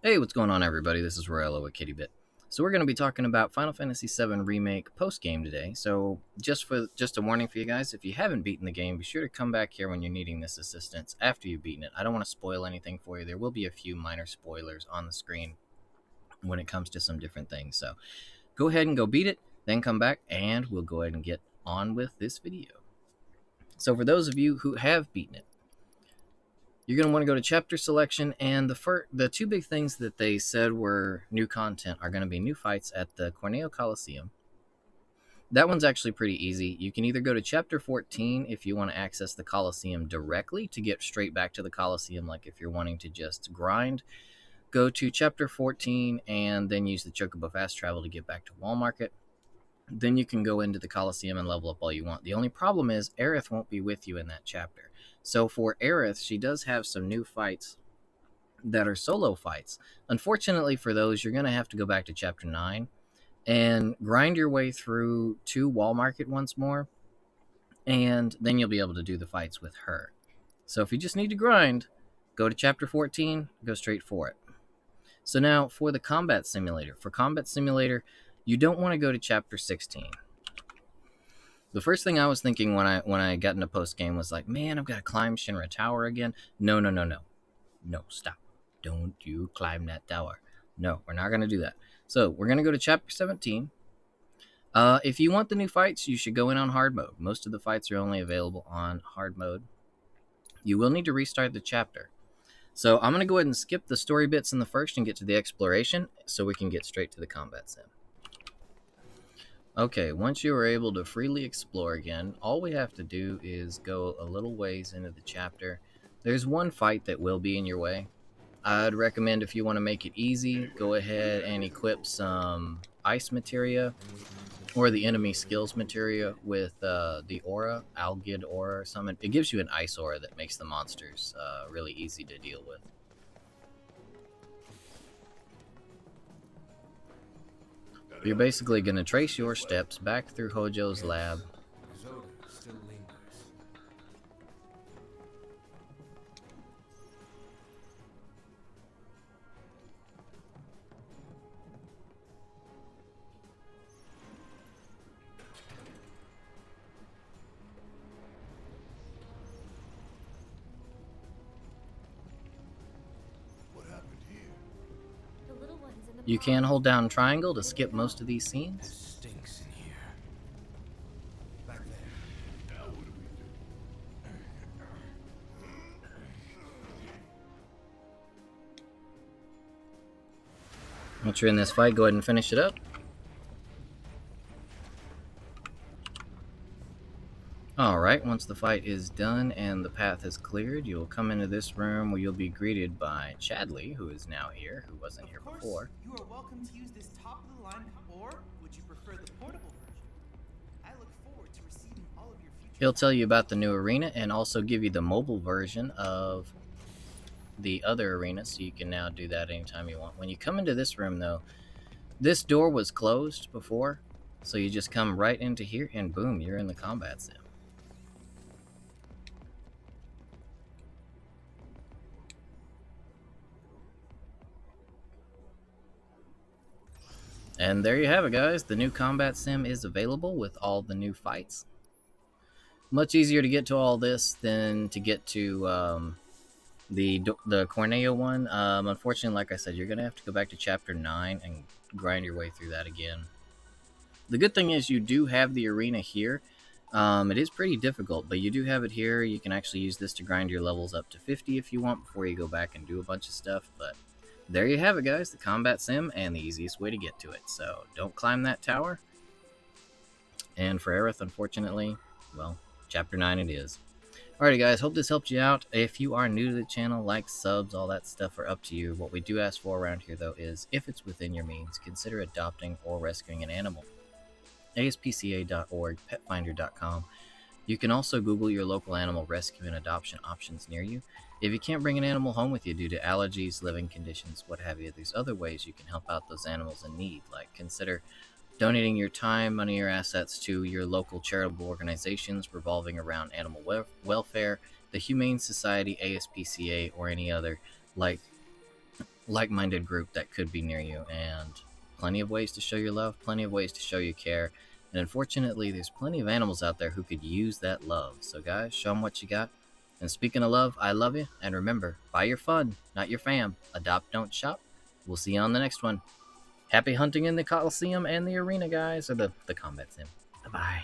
Hey, what's going on, everybody? This is Royello with KittyBit. So we're going to be talking about Final Fantasy VII Remake post-game today. So just a warning for you guys, if you haven't beaten the game, be sure to come back here when you're needing this assistance after you've beaten it. I don't want to spoil anything for you. There will be a few minor spoilers on the screen when it comes to some different things. So go ahead and go beat it, then come back, and we'll go ahead and get on with this video. So for those of you who have beaten it, you're going to want to go to chapter selection, and the two big things that they said were new content are going to be new fights at the Corneo Coliseum. That one's actually pretty easy. You can either go to chapter 14 if you want to access the Coliseum directly to get straight back to the Coliseum, like if you're wanting to just grind. Go to chapter 14 and then use the Chocobo Fast Travel to get back to Wall Market. Then you can go into the Coliseum and level up all you want. The only problem is Aerith won't be with you in that chapter. So for Aerith, she does have some new fights that are solo fights. Unfortunately for those, you're going to have to go back to chapter 9 and grind your way through to Wall Market once more, and then you'll be able to do the fights with her. So if you just need to grind, go to chapter 14, go straight for it. So now for the Combat Simulator. For Combat Simulator, you don't want to go to chapter 16. The first thing I was thinking when I got into post game was like, man, I've got to climb Shinra Tower again. No, stop! Don't you climb that tower? No, we're not gonna do that. So we're gonna go to chapter 17. If you want the new fights, you should go in on hard mode. Most of the fights are only available on hard mode. You will need to restart the chapter. So I'm gonna go ahead and skip the story bits in the first and get to the exploration, so we can get straight to the combat sim. Okay, once you are able to freely explore again, all we have to do is go a little ways into the chapter. There's one fight that will be in your way. I'd recommend, if you want to make it easy, go ahead and equip some ice materia or the enemy skills materia with the aura, Algid aura or something. It gives you an ice aura that makes the monsters really easy to deal with. You're basically going to trace your steps back through Hojo's lab. You can hold down triangle to skip most of these scenes. Stinks in here. Back there. Now what do we do? Once you're in this fight, go ahead and finish it up. Alright, once the fight is done and the path is cleared, you'll come into this room where you'll be greeted by Chadley, who is now here, who wasn't here before. You are welcome to use this top-of-the-line, or would you prefer the portable version? I look forward to receiving all of your future... He'll tell you about the new arena and also give you the mobile version of the other arena, so you can now do that anytime you want. When you come into this room, though, this door was closed before, so you just come right into here and boom, you're in the combat sim. And there you have it, guys. The new combat sim is available with all the new fights. Much easier to get to all this than to get to the Corneo one. Unfortunately, like I said, you're going to have to go back to chapter 9 and grind your way through that again. The good thing is you do have the arena here. It is pretty difficult, but you do have it here. You can actually use this to grind your levels up to 50 if you want before you go back and do a bunch of stuff, but there you have it, guys, the combat sim and the easiest way to get to it. So don't climb that tower. And for Aerith, unfortunately, well, chapter 9 it is. Alrighty, guys, hope this helped you out. If you are new to the channel, likes, subs, all that stuff are up to you. What we do ask for around here, though, is if it's within your means, consider adopting or rescuing an animal. ASPCA.org, petfinder.com. You can also Google your local animal rescue and adoption options near you. If you can't bring an animal home with you due to allergies, living conditions, what have you, there's other ways you can help out those animals in need, like consider donating your time, money, or assets to your local charitable organizations revolving around animal welfare, the Humane Society, ASPCA, or any other, like like-minded group that could be near you, and plenty of ways to show your love, plenty of ways to show you care. And unfortunately, there's plenty of animals out there who could use that love. So guys, show them what you got. And speaking of love, I love you. And remember, buy your fun, not your fam. Adopt, don't shop. We'll see you on the next one. Happy hunting in the Coliseum and the arena, guys. Or the combat sim. Bye-bye.